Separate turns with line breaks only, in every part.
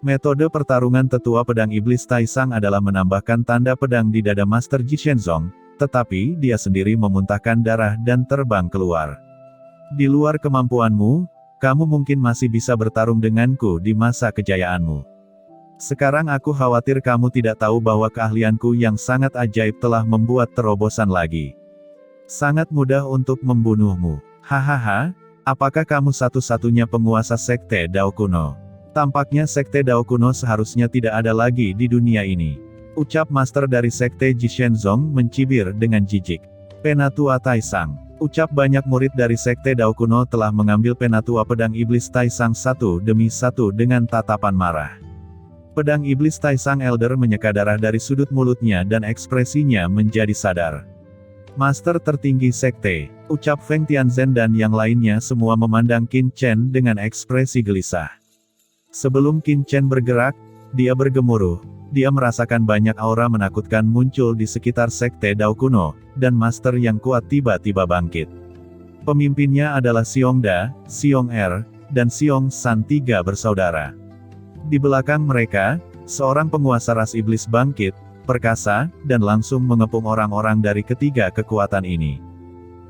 Metode pertarungan tetua pedang iblis Taisang adalah menambahkan tanda pedang di dada Master Ji Shenzong, tetapi dia sendiri memuntahkan darah dan terbang keluar. Di luar kemampuanmu, kamu mungkin masih bisa bertarung denganku di masa kejayaanmu. Sekarang aku khawatir kamu tidak tahu bahwa keahlianku yang sangat ajaib telah membuat terobosan lagi. Sangat mudah untuk membunuhmu. Hahaha, apakah kamu satu-satunya penguasa Sekte Dao kuno? Tampaknya Sekte Dao kuno seharusnya tidak ada lagi di dunia ini. Ucap master dari Sekte Ji Shenzong mencibir dengan jijik. Penatua Taisang. Ucap banyak murid dari Sekte Dao kuno telah mengambil penatua pedang iblis Taisang satu demi satu dengan tatapan marah. Pedang iblis Taisang Elder menyeka darah dari sudut mulutnya dan ekspresinya menjadi sadar. Master tertinggi Sekte, ucap Feng Tianzhen dan yang lainnya semua memandang Qin Chen dengan ekspresi gelisah. Sebelum Qin Chen bergerak, dia bergemuruh. Dia merasakan banyak aura menakutkan muncul di sekitar Sekte Dao kuno, dan master yang kuat tiba-tiba bangkit. Pemimpinnya adalah Xiong Da, Xiong Er, dan Xiong San, tiga bersaudara. Di belakang mereka, seorang penguasa ras iblis bangkit, perkasa, dan langsung mengepung orang-orang dari ketiga kekuatan ini.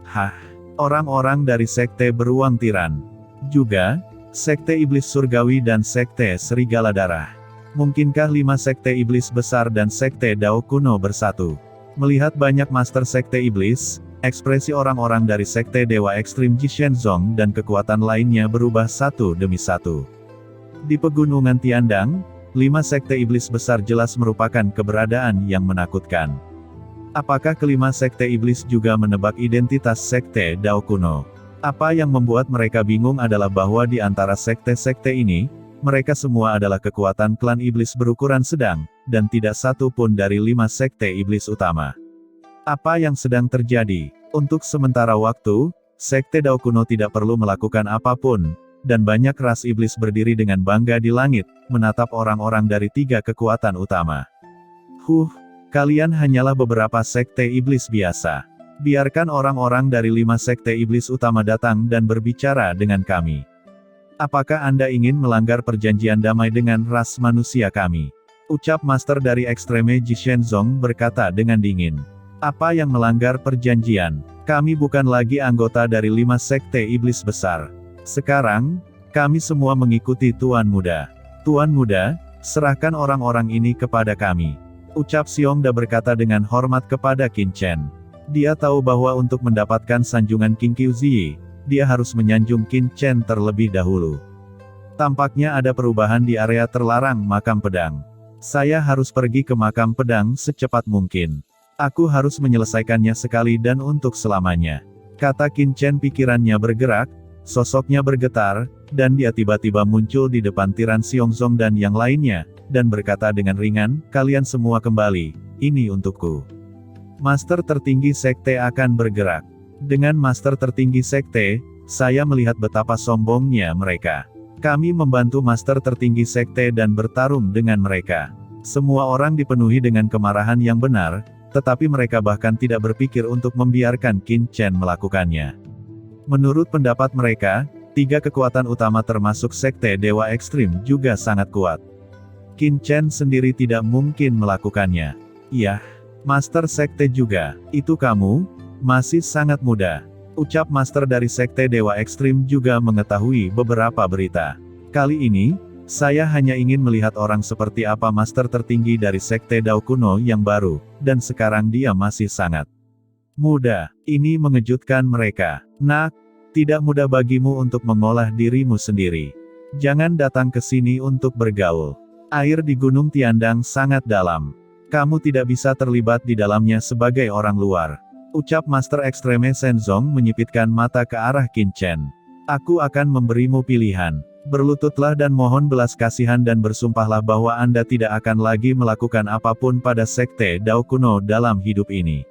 Hah, orang-orang dari Sekte Beruang Tiran. Juga, Sekte Iblis Surgawi dan Sekte Serigala Darah. Mungkinkah 5 Sekte Iblis besar dan Sekte Dao kuno bersatu? Melihat banyak master Sekte Iblis, ekspresi orang-orang dari Sekte Dewa Ekstrim Ji Shenzong dan kekuatan lainnya berubah satu demi satu. Di Pegunungan Tiandang, 5 Sekte Iblis besar jelas merupakan keberadaan yang menakutkan. Apakah kelima Sekte Iblis juga menebak identitas Sekte Dao kuno? Apa yang membuat mereka bingung adalah bahwa di antara sekte-sekte ini, mereka semua adalah kekuatan klan iblis berukuran sedang, dan tidak satu pun dari 5 sekte iblis utama. Apa yang sedang terjadi? Untuk sementara waktu, Sekte Dao kuno tidak perlu melakukan apapun, dan banyak ras iblis berdiri dengan bangga di langit, menatap orang-orang dari 3 kekuatan utama. Kalian hanyalah beberapa sekte iblis biasa. Biarkan orang-orang dari 5 sekte iblis utama datang dan berbicara dengan kami. Apakah Anda ingin melanggar perjanjian damai dengan ras manusia kami? Ucap master dari Ekstreme Ji Shenzong berkata dengan dingin. Apa yang melanggar perjanjian? Kami bukan lagi anggota dari 5 sekte iblis besar. Sekarang, kami semua mengikuti Tuan Muda. Tuan Muda, serahkan orang-orang ini kepada kami. Ucap Xiong Da berkata dengan hormat kepada Qin Chen. Dia tahu bahwa untuk mendapatkan sanjungan King Qiuzi, dia harus menyanjung Qin Chen terlebih dahulu. Tampaknya ada perubahan di area terlarang makam pedang. Saya harus pergi ke makam pedang secepat mungkin. Aku harus menyelesaikannya sekali dan untuk selamanya. Kata Qin Chen, pikirannya bergerak, sosoknya bergetar, dan dia tiba-tiba muncul di depan Tiran Xiongzong dan yang lainnya, dan berkata dengan ringan, kalian semua kembali, ini untukku. Master tertinggi sekte akan bergerak. Dengan master tertinggi sekte, saya melihat betapa sombongnya mereka. Kami membantu master tertinggi sekte dan bertarung dengan mereka. Semua orang dipenuhi dengan kemarahan yang benar, tetapi mereka bahkan tidak berpikir untuk membiarkan Qin Chen melakukannya. Menurut pendapat mereka, 3 kekuatan utama termasuk sekte Dewa Ekstrim juga sangat kuat. Qin Chen sendiri tidak mungkin melakukannya. Yah. Master Sekte juga, itu kamu? Masih sangat muda. Ucap master dari Sekte Dewa Ekstrim juga mengetahui beberapa berita. Kali ini, saya hanya ingin melihat orang seperti apa master tertinggi dari Sekte Dao kuno yang baru, dan sekarang dia masih sangat muda. Ini mengejutkan mereka. Nak, tidak mudah bagimu untuk mengolah dirimu sendiri. Jangan datang ke sini untuk bergaul. Air di Gunung Tiandang sangat dalam. Kamu tidak bisa terlibat di dalamnya sebagai orang luar. Ucap Master Ekstreme Shenzong menyipitkan mata ke arah Qin Chen. Aku akan memberimu pilihan. Berlututlah dan mohon belas kasihan dan bersumpahlah bahwa Anda tidak akan lagi melakukan apapun pada Sekte Dao kuno dalam hidup ini.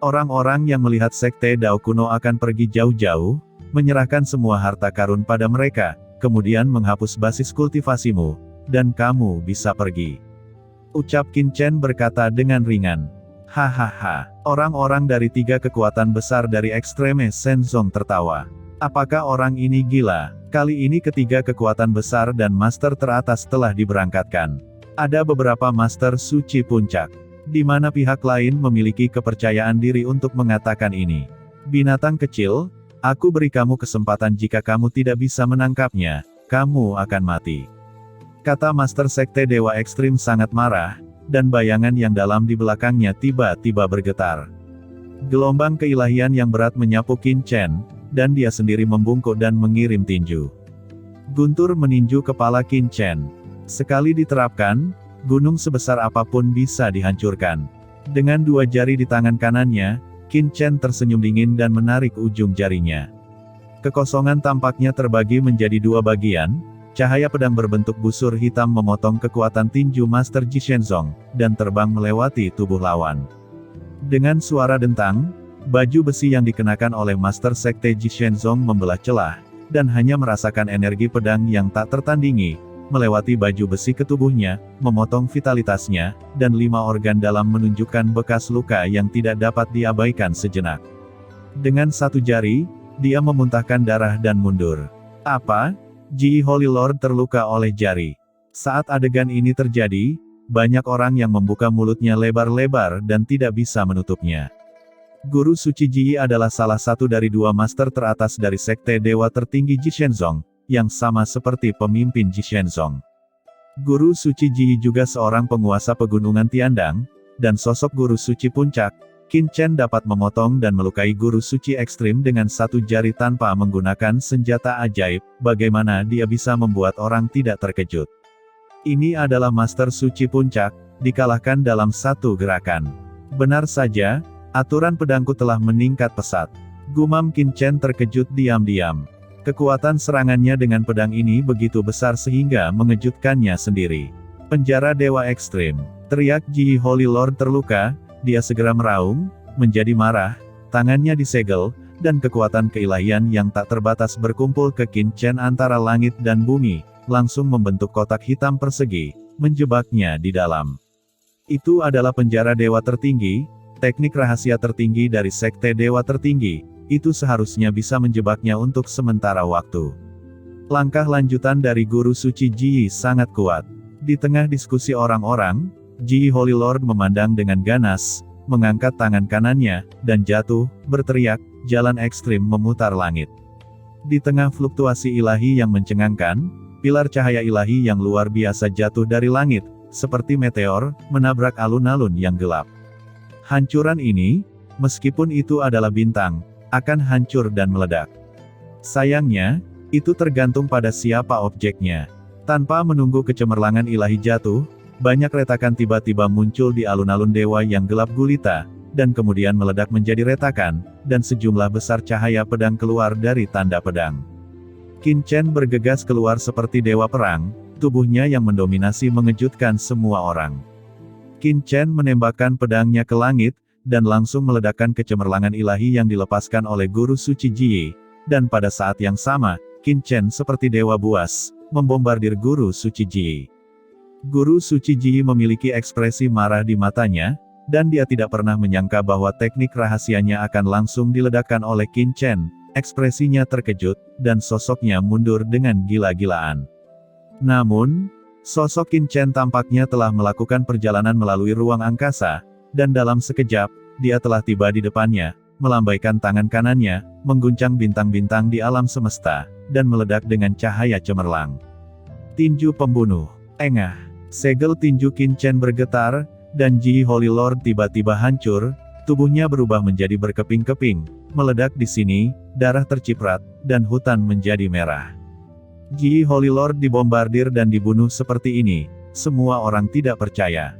Orang-orang yang melihat Sekte Dao kuno akan pergi jauh-jauh, menyerahkan semua harta karun pada mereka, kemudian menghapus basis kultivasimu, dan kamu bisa pergi. Ucap Qin Chen berkata dengan ringan. Hahaha, orang-orang dari 3 kekuatan besar dari Ekstreme Shenzong tertawa. Apakah orang ini gila? Kali ini ketiga kekuatan besar dan master teratas telah diberangkatkan. Ada beberapa master suci puncak, di mana pihak lain memiliki kepercayaan diri untuk mengatakan ini. Binatang kecil, aku beri kamu kesempatan, jika kamu tidak bisa menangkapnya, kamu akan mati. Kata Master Sekte Dewa Ekstrim sangat marah, dan bayangan yang dalam di belakangnya tiba-tiba bergetar. Gelombang keilahian yang berat menyapu Qin Chen, dan dia sendiri membungkuk dan mengirim tinju. Guntur meninju kepala Qin Chen. Sekali diterapkan, gunung sebesar apapun bisa dihancurkan. Dengan dua jari di tangan kanannya, Qin Chen tersenyum dingin dan menarik ujung jarinya. Kekosongan tampaknya terbagi menjadi dua bagian, cahaya pedang berbentuk busur hitam memotong kekuatan tinju Master Ji Shenzong, dan terbang melewati tubuh lawan. Dengan suara dentang, baju besi yang dikenakan oleh Master Sekte Ji Shenzong membelah celah, dan hanya merasakan energi pedang yang tak tertandingi, melewati baju besi ke tubuhnya, memotong vitalitasnya, dan 5 organ dalam menunjukkan bekas luka yang tidak dapat diabaikan sejenak. Dengan satu jari, dia memuntahkan darah dan mundur. Apa? Ji Holy Lord terluka oleh jari. Saat adegan ini terjadi, banyak orang yang membuka mulutnya lebar-lebar dan tidak bisa menutupnya. Guru Suci Ji adalah salah satu dari 2 master teratas dari Sekte Dewa Tertinggi Ji Shenzong, yang sama seperti pemimpin Ji Shenzong. Guru Suci Ji juga seorang penguasa pegunungan Tiandang, dan sosok Guru Suci Puncak, Qin Chen dapat memotong dan melukai Guru Suci Ekstrim dengan satu jari tanpa menggunakan senjata ajaib. Bagaimana dia bisa membuat orang tidak terkejut? Ini adalah Master Suci Puncak, dikalahkan dalam satu gerakan. Benar saja, aturan pedangku telah meningkat pesat. Gumam Qin Chen terkejut diam-diam. Kekuatan serangannya dengan pedang ini begitu besar sehingga mengejutkannya sendiri. Penjara Dewa Ekstrim. Teriak Ji Holy Lord terluka, dia segera meraung, menjadi marah, tangannya disegel, dan kekuatan keilahian yang tak terbatas berkumpul ke Qin Chen antara langit dan bumi, langsung membentuk kotak hitam persegi, menjebaknya di dalam. Itu adalah penjara dewa tertinggi, teknik rahasia tertinggi dari Sekte Dewa Tertinggi, itu seharusnya bisa menjebaknya untuk sementara waktu. Langkah lanjutan dari Guru Suci Ji sangat kuat. Di tengah diskusi orang-orang, Ji Holy Lord memandang dengan ganas, mengangkat tangan kanannya, dan jatuh, berteriak, jalan ekstrim memutar langit. Di tengah fluktuasi ilahi yang mencengangkan, pilar cahaya ilahi yang luar biasa jatuh dari langit, seperti meteor, menabrak alun-alun yang gelap. Hancuran ini, meskipun itu adalah bintang, akan hancur dan meledak. Sayangnya, itu tergantung pada siapa objeknya. Tanpa menunggu kecemerlangan ilahi jatuh, banyak retakan tiba-tiba muncul di alun-alun dewa yang gelap gulita, dan kemudian meledak menjadi retakan, dan sejumlah besar cahaya pedang keluar dari tanda pedang. Qin Chen bergegas keluar seperti dewa perang, tubuhnya yang mendominasi mengejutkan semua orang. Qin Chen menembakkan pedangnya ke langit, dan langsung meledakkan kecemerlangan ilahi yang dilepaskan oleh Guru Suci Ji, dan pada saat yang sama, Qin Chen seperti dewa buas, membombardir Guru Suci Ji. Guru Suci Ji memiliki ekspresi marah di matanya, dan dia tidak pernah menyangka bahwa teknik rahasianya akan langsung diledakkan oleh Qin Chen. Ekspresinya terkejut, dan sosoknya mundur dengan gila-gilaan. Namun, sosok Qin Chen tampaknya telah melakukan perjalanan melalui ruang angkasa, dan dalam sekejap, dia telah tiba di depannya, melambaikan tangan kanannya, mengguncang bintang-bintang di alam semesta, dan meledak dengan cahaya cemerlang. Tinju pembunuh. Engah. Segel tinju Qin Chen bergetar, dan Ji Holy Lord tiba-tiba hancur, tubuhnya berubah menjadi berkeping-keping, meledak di sini, darah terciprat, dan hutan menjadi merah. Ji Holy Lord dibombardir dan dibunuh seperti ini, semua orang tidak percaya.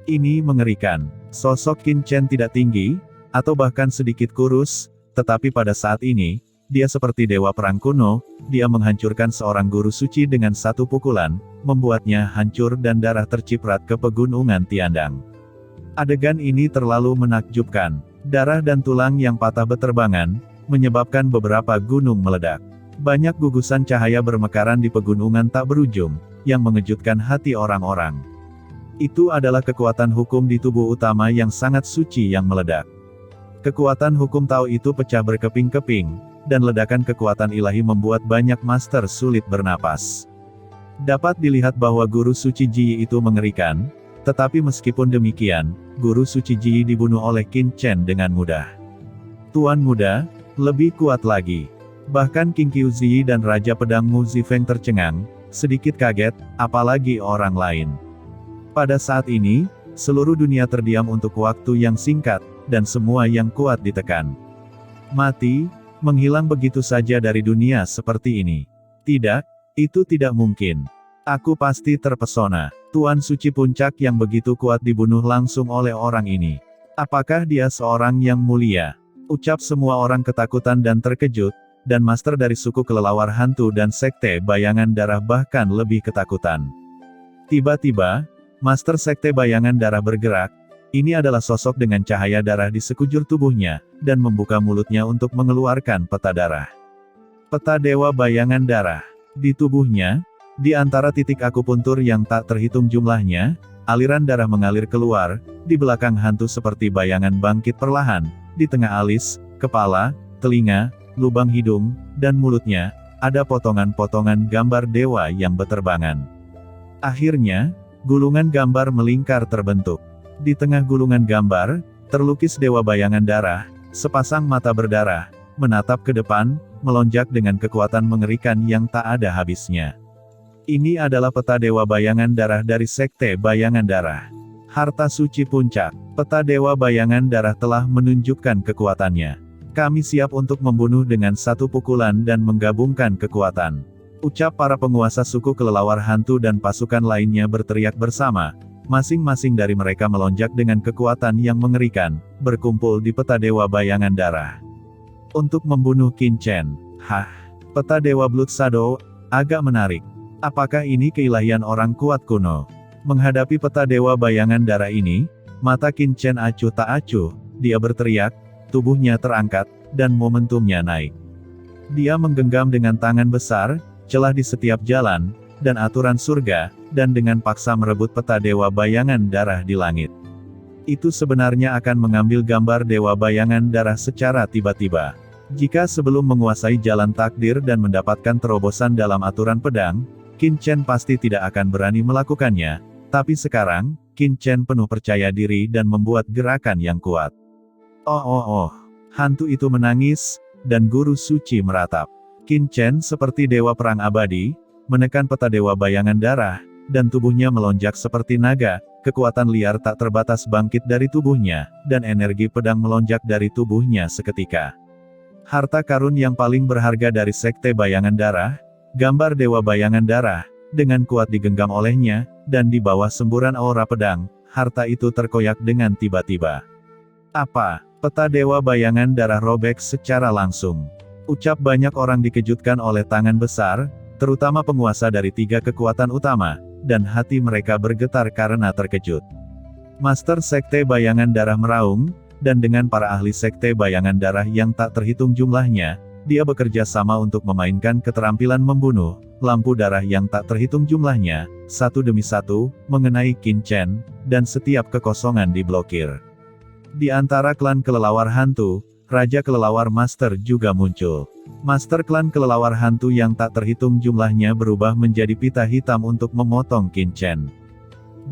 Ini mengerikan. Sosok Qin Chen tidak tinggi, atau bahkan sedikit kurus, tetapi pada saat ini, dia seperti dewa perang kuno, dia menghancurkan seorang guru suci dengan satu pukulan, membuatnya hancur dan darah terciprat ke pegunungan Tiandang. Adegan ini terlalu menakjubkan. Darah dan tulang yang patah beterbangan, menyebabkan beberapa gunung meledak. Banyak gugusan cahaya bermekaran di pegunungan tak berujung, yang mengejutkan hati orang-orang. Itu adalah kekuatan hukum di tubuh utama yang sangat suci yang meledak. Kekuatan hukum Tao itu pecah berkeping-keping, dan ledakan kekuatan ilahi membuat banyak master sulit bernapas. Dapat dilihat bahwa guru suci Ji itu mengerikan, tetapi meskipun demikian, guru suci Ji dibunuh oleh Qin Chen dengan mudah. Tuan muda, lebih kuat lagi. Bahkan King Qiu Ziyi dan Raja Pedang Mu Zifeng tercengang, sedikit kaget, apalagi orang lain. Pada saat ini, seluruh dunia terdiam untuk waktu yang singkat, dan semua yang kuat ditekan. Mati, menghilang begitu saja dari dunia seperti ini. Tidak, itu tidak mungkin. Aku pasti terpesona. Tuan Suci Puncak yang begitu kuat dibunuh langsung oleh orang ini. Apakah dia seorang yang mulia? Ucap semua orang ketakutan dan terkejut, dan master dari suku kelelawar hantu dan sekte bayangan darah bahkan lebih ketakutan. Tiba-tiba, master sekte bayangan darah bergerak. Ini adalah sosok dengan cahaya darah di sekujur tubuhnya, dan membuka mulutnya untuk mengeluarkan peta darah. Peta dewa bayangan darah. Di tubuhnya, di antara titik akupuntur yang tak terhitung jumlahnya, aliran darah mengalir keluar, di belakang hantu seperti bayangan bangkit perlahan, di tengah alis, kepala, telinga, lubang hidung, dan mulutnya, ada potongan-potongan gambar dewa yang beterbangan. Akhirnya, gulungan gambar melingkar terbentuk. Di tengah gulungan gambar, terlukis dewa bayangan darah, sepasang mata berdarah, menatap ke depan, melonjak dengan kekuatan mengerikan yang tak ada habisnya. Ini adalah peta dewa bayangan darah dari sekte bayangan darah. Harta suci puncak. Peta dewa bayangan darah telah menunjukkan kekuatannya. Kami siap untuk membunuh dengan satu pukulan dan menggabungkan kekuatan. Ucap para penguasa suku kelelawar hantu dan pasukan lainnya berteriak bersama. Masing-masing dari mereka melonjak dengan kekuatan yang mengerikan, berkumpul di peta dewa bayangan darah. Untuk membunuh Qin Chen. Hah, peta dewa Blood Shadow, agak menarik. Apakah ini keilahian orang kuat kuno? Menghadapi peta dewa bayangan darah ini, mata Qin Chen acuh tak acuh, dia berteriak, tubuhnya terangkat, dan momentumnya naik. Dia menggenggam dengan tangan besar, celah di setiap jalan, dan aturan surga, dan dengan paksa merebut peta dewa bayangan darah di langit. Itu sebenarnya akan mengambil gambar dewa bayangan darah secara tiba-tiba. Jika sebelum menguasai jalan takdir dan mendapatkan terobosan dalam aturan pedang, Qin Chen pasti tidak akan berani melakukannya, tapi sekarang, Qin Chen penuh percaya diri dan membuat gerakan yang kuat. Oh, hantu itu menangis, dan guru suci meratap. Qin Chen seperti dewa perang abadi, menekan peta dewa bayangan darah, dan tubuhnya melonjak seperti naga, kekuatan liar tak terbatas bangkit dari tubuhnya, dan energi pedang melonjak dari tubuhnya seketika. Harta karun yang paling berharga dari sekte bayangan darah, gambar dewa bayangan darah, dengan kuat digenggam olehnya, dan di bawah semburan aura pedang, harta itu terkoyak dengan tiba-tiba. Apa? Peta dewa bayangan darah robek secara langsung. Ucap banyak orang dikejutkan oleh tangan besar, terutama penguasa dari 3 kekuatan utama, dan hati mereka bergetar karena terkejut. Master sekte bayangan darah meraung, dan dengan para ahli sekte bayangan darah yang tak terhitung jumlahnya, dia bekerja sama untuk memainkan keterampilan membunuh, lampu darah yang tak terhitung jumlahnya, satu demi satu, mengenai Qin Chen, dan setiap kekosongan diblokir. Di antara klan kelelawar hantu, Raja Kelelawar Master juga muncul. Master klan kelelawar hantu yang tak terhitung jumlahnya berubah menjadi pita hitam untuk memotong Qin Chen.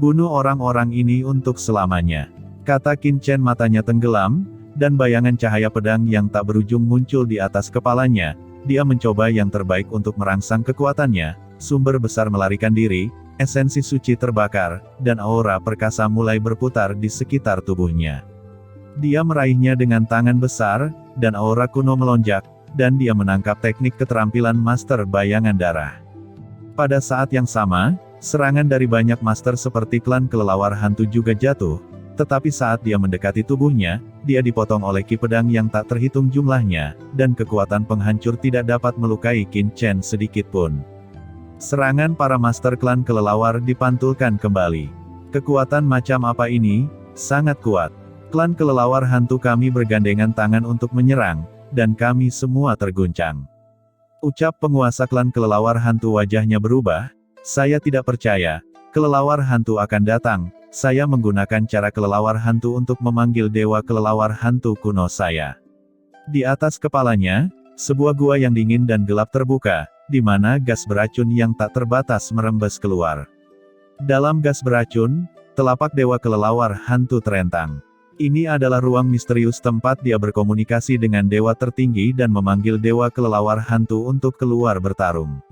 Bunuh orang-orang ini untuk selamanya. Kata Qin Chen matanya tenggelam, dan bayangan cahaya pedang yang tak berujung muncul di atas kepalanya. Dia mencoba yang terbaik untuk merangsang kekuatannya, sumber besar melarikan diri, esensi suci terbakar, dan aura perkasa mulai berputar di sekitar tubuhnya. Dia meraihnya dengan tangan besar, dan aura kuno melonjak, dan dia menangkap teknik keterampilan master bayangan darah. Pada saat yang sama, serangan dari banyak master seperti klan kelelawar hantu juga jatuh, tetapi saat dia mendekati tubuhnya, dia dipotong oleh ki pedang yang tak terhitung jumlahnya, dan kekuatan penghancur tidak dapat melukai Qin Chen sedikit pun. Serangan para master klan kelelawar dipantulkan kembali. Kekuatan macam apa ini? Sangat kuat. Klan kelelawar hantu kami bergandengan tangan untuk menyerang, dan kami semua terguncang. Ucap penguasa klan kelelawar hantu wajahnya berubah, saya tidak percaya, kelelawar hantu akan datang. Saya menggunakan cara kelelawar hantu untuk memanggil dewa kelelawar hantu kuno saya. Di atas kepalanya, Sebuah gua yang dingin dan gelap terbuka, di mana gas beracun yang tak terbatas merembes keluar. Dalam gas beracun, telapak dewa kelelawar hantu terentang. Ini adalah ruang misterius tempat dia berkomunikasi dengan dewa tertinggi dan memanggil dewa kelelawar hantu untuk keluar bertarung.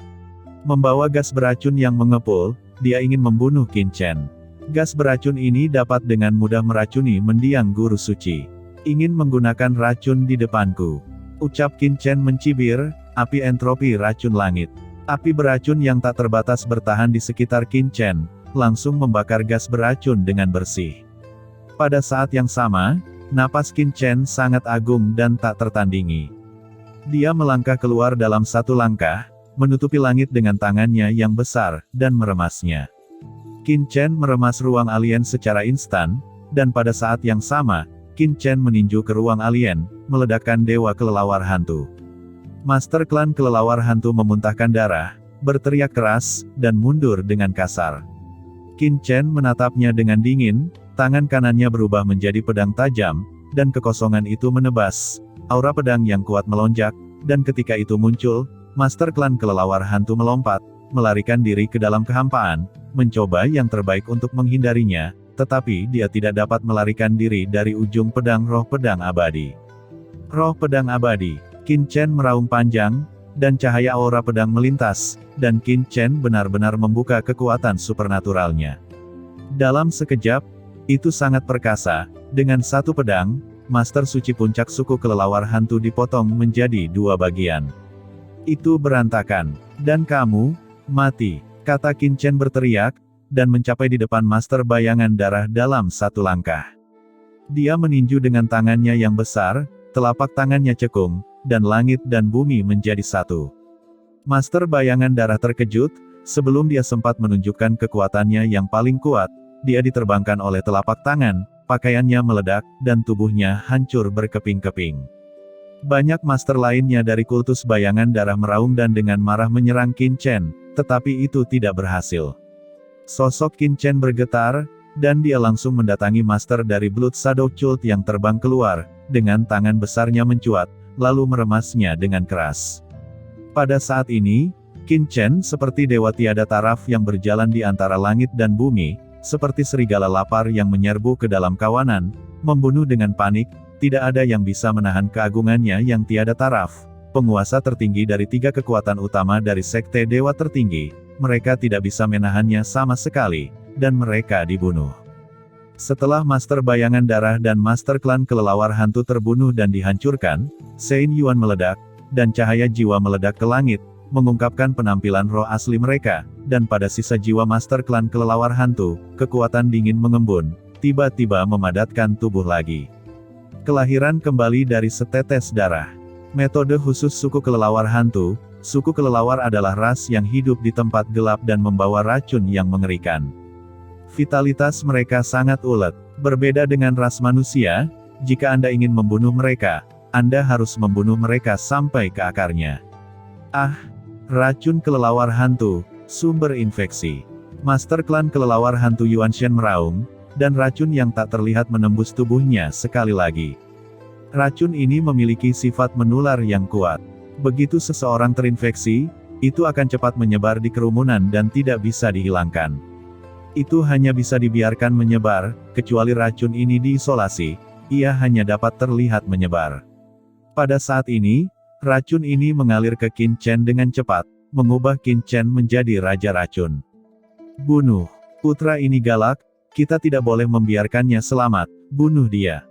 Membawa gas beracun yang mengepul, dia ingin membunuh Qin Chen. Gas beracun ini dapat dengan mudah meracuni mendiang guru suci. Ingin menggunakan racun di depanku. Ucap Qin Chen mencibir, api entropi racun langit. Api beracun yang tak terbatas bertahan di sekitar Qin Chen, langsung membakar gas beracun dengan bersih. Pada saat yang sama, napas Qin Chen sangat agung dan tak tertandingi. Dia melangkah keluar dalam satu langkah, menutupi langit dengan tangannya yang besar, dan meremasnya. Qin Chen meremas ruang alien secara instan, dan pada saat yang sama, Qin Chen meninju ke ruang alien, meledakkan dewa kelelawar hantu. Master klan kelelawar hantu memuntahkan darah, berteriak keras, dan mundur dengan kasar. Qin Chen menatapnya dengan dingin, tangan kanannya berubah menjadi pedang tajam, dan kekosongan itu menebas. Aura pedang yang kuat melonjak, dan ketika itu muncul, Master klan kelelawar hantu melompat, melarikan diri ke dalam kehampaan, mencoba yang terbaik untuk menghindarinya, tetapi dia tidak dapat melarikan diri dari ujung pedang roh pedang abadi. Roh pedang abadi. Qin Chen meraung panjang, dan cahaya aura pedang melintas, dan Qin Chen benar-benar membuka kekuatan supernaturalnya. Dalam sekejap, itu sangat perkasa, dengan satu pedang, Master Suci Puncak suku kelelawar hantu dipotong menjadi dua bagian. Itu berantakan. Dan kamu, mati, kata Qin Chen berteriak, dan mencapai di depan Master Bayangan Darah dalam satu langkah. Dia meninju dengan tangannya yang besar, telapak tangannya cekung, dan langit dan bumi menjadi satu. Master Bayangan Darah terkejut, sebelum dia sempat menunjukkan kekuatannya yang paling kuat, dia diterbangkan oleh telapak tangan, pakaiannya meledak, dan tubuhnya hancur berkeping-keping. Banyak master lainnya dari kultus Bayangan Darah meraung dan dengan marah menyerang Qin Chen, tetapi itu tidak berhasil. Sosok Qin Chen bergetar, dan dia langsung mendatangi master dari Blood Shadow Cult yang terbang keluar, dengan tangan besarnya mencuat, lalu meremasnya dengan keras. Pada saat ini, Qin Chen seperti dewa tiada taraf yang berjalan di antara langit dan bumi, seperti serigala lapar yang menyerbu ke dalam kawanan, membunuh dengan panik, tidak ada yang bisa menahan keagungannya yang tiada taraf. Penguasa tertinggi dari tiga kekuatan utama dari Sekte Dewa Tertinggi, mereka tidak bisa menahannya sama sekali, dan mereka dibunuh. Setelah Master Bayangan Darah dan Master Klan Kelelawar Hantu terbunuh dan dihancurkan, Sein Yuan meledak, dan cahaya jiwa meledak ke langit, mengungkapkan penampilan roh asli mereka, dan pada sisa jiwa Master Klan Kelelawar Hantu, kekuatan dingin mengembun, tiba-tiba memadatkan tubuh lagi. Kelahiran kembali dari setetes darah. Metode khusus suku kelelawar hantu. Suku kelelawar adalah ras yang hidup di tempat gelap dan membawa racun yang mengerikan. Vitalitas mereka sangat ulet. Berbeda dengan ras manusia, jika Anda ingin membunuh mereka, Anda harus membunuh mereka sampai ke akarnya. Ah! Racun kelelawar hantu, sumber infeksi. Master Klan Kelelawar Hantu Yuan Shen meraung, dan racun yang tak terlihat menembus tubuhnya sekali lagi. Racun ini memiliki sifat menular yang kuat. Begitu seseorang terinfeksi, itu akan cepat menyebar di kerumunan dan tidak bisa dihilangkan. Itu hanya bisa dibiarkan menyebar, kecuali racun ini diisolasi, ia hanya dapat terlihat menyebar. Pada saat ini, racun ini mengalir ke Qin Chen dengan cepat, mengubah Qin Chen menjadi raja racun. Bunuh. Putra ini galak, kita tidak boleh membiarkannya selamat, bunuh dia.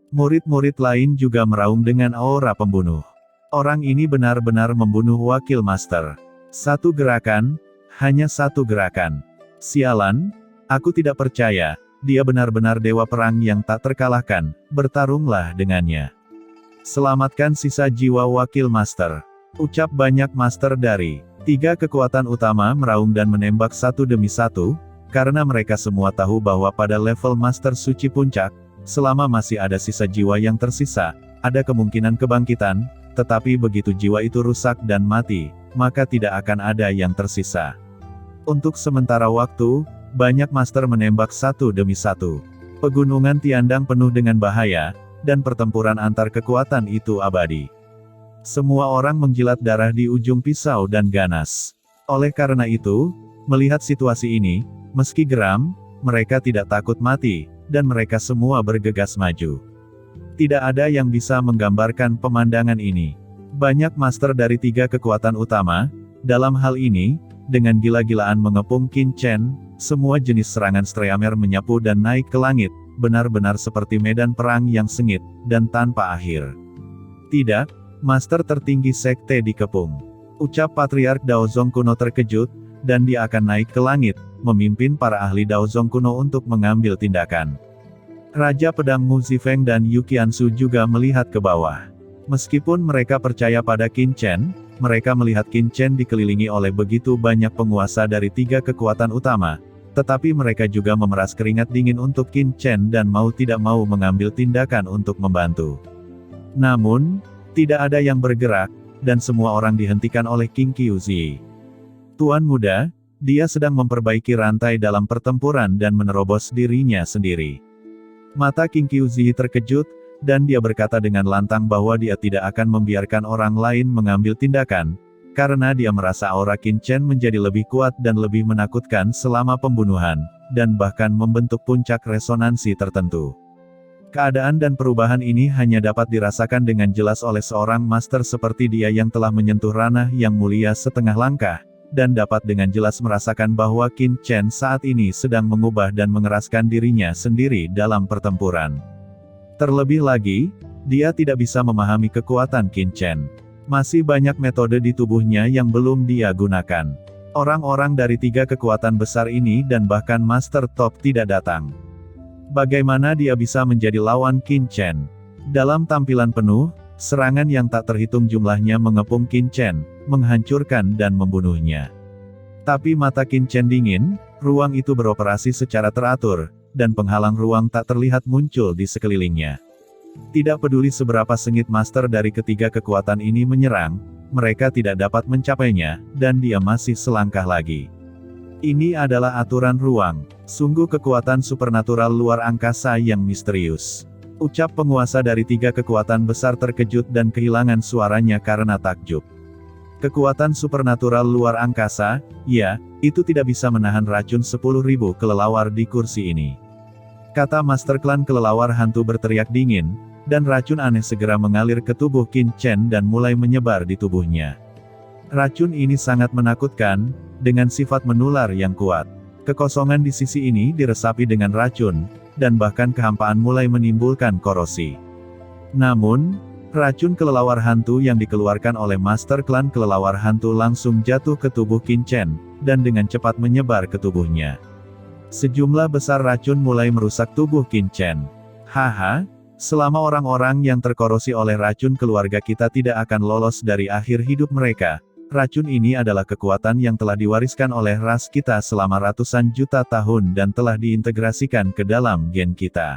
Murid-murid lain juga meraung dengan aura pembunuh. Orang ini benar-benar membunuh wakil master. Satu gerakan, hanya satu gerakan. Sialan, aku tidak percaya, dia benar-benar dewa perang yang tak terkalahkan, bertarunglah dengannya. Selamatkan sisa jiwa wakil master. Ucap banyak master dari tiga kekuatan utama meraung dan menembak satu demi satu, karena mereka semua tahu bahwa pada level master suci puncak, selama masih ada sisa jiwa yang tersisa, ada kemungkinan kebangkitan, tetapi begitu jiwa itu rusak dan mati, maka tidak akan ada yang tersisa. Untuk sementara waktu, banyak master menembak satu demi satu. Pegunungan Tiandang penuh dengan bahaya, dan pertempuran antar kekuatan itu abadi. Semua orang menjilat darah di ujung pisau dan ganas. Oleh karena itu, melihat situasi ini, meski geram, mereka tidak takut mati, dan mereka semua bergegas maju. Tidak ada yang bisa menggambarkan pemandangan ini. Banyak master dari 3 kekuatan utama, dalam hal ini, dengan gila-gilaan mengepung Qin Chen, semua jenis serangan Streamer menyapu dan naik ke langit, benar-benar seperti medan perang yang sengit, dan tanpa akhir. Tidak, master tertinggi sekte dikepung. Ucap Patriark Daozong kuno terkejut, dan dia akan naik ke langit, memimpin para ahli Daozong kuno untuk mengambil tindakan. Raja Pedang Mu Zifeng dan Yu Qiansu juga melihat ke bawah. Meskipun mereka percaya pada Qin Chen, mereka melihat Qin Chen dikelilingi oleh begitu banyak penguasa dari 3 kekuatan utama, tetapi mereka juga memeras keringat dingin untuk Qin Chen dan mau tidak mau mengambil tindakan untuk membantu. Namun, tidak ada yang bergerak, dan semua orang dihentikan oleh King Qiuzi. Tuan muda, dia sedang memperbaiki rantai dalam pertempuran dan menerobos dirinya sendiri. Mata King Qiuzi terkejut, dan dia berkata dengan lantang bahwa dia tidak akan membiarkan orang lain mengambil tindakan, karena dia merasa aura Qin Chen menjadi lebih kuat dan lebih menakutkan selama pembunuhan, dan bahkan membentuk puncak resonansi tertentu. Keadaan dan perubahan ini hanya dapat dirasakan dengan jelas oleh seorang master seperti dia yang telah menyentuh ranah yang mulia setengah langkah, dan dapat dengan jelas merasakan bahwa Qin Chen saat ini sedang mengubah dan mengeraskan dirinya sendiri dalam pertempuran. Terlebih lagi, dia tidak bisa memahami kekuatan Qin Chen. Masih banyak metode di tubuhnya yang belum dia gunakan. Orang-orang dari 3 kekuatan besar ini dan bahkan master top tidak datang. Bagaimana dia bisa menjadi lawan Qin Chen? Dalam tampilan penuh, serangan yang tak terhitung jumlahnya mengepung Qin Chen, menghancurkan dan membunuhnya. Tapi mata Qin Chen dingin, ruang itu beroperasi secara teratur, dan penghalang ruang tak terlihat muncul di sekelilingnya. Tidak peduli seberapa sengit master dari ketiga kekuatan ini menyerang, mereka tidak dapat mencapainya, dan dia masih selangkah lagi. Ini adalah aturan ruang, sungguh kekuatan supernatural luar angkasa yang misterius. Ucap penguasa dari 3 kekuatan besar terkejut dan kehilangan suaranya karena takjub. Kekuatan supernatural luar angkasa, ya, itu tidak bisa menahan racun 10.000 kelelawar di kursi ini. Kata Master Klan Kelelawar Hantu berteriak dingin, dan racun aneh segera mengalir ke tubuh Qin Chen dan mulai menyebar di tubuhnya. Racun ini sangat menakutkan, dengan sifat menular yang kuat. Kekosongan di sisi ini diresapi dengan racun, dan bahkan kehampaan mulai menimbulkan korosi. Namun, racun kelelawar hantu yang dikeluarkan oleh Master Klan Kelelawar Hantu langsung jatuh ke tubuh Qin Chen, dan dengan cepat menyebar ke tubuhnya. Sejumlah besar racun mulai merusak tubuh Qin Chen. Haha, selama orang-orang yang terkorosi oleh racun keluarga kita tidak akan lolos dari akhir hidup mereka, racun ini adalah kekuatan yang telah diwariskan oleh ras kita selama ratusan juta tahun dan telah diintegrasikan ke dalam gen kita.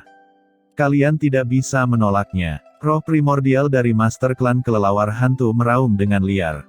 Kalian tidak bisa menolaknya. Roh primordial dari Master Klan Kelelawar Hantu meraung dengan liar.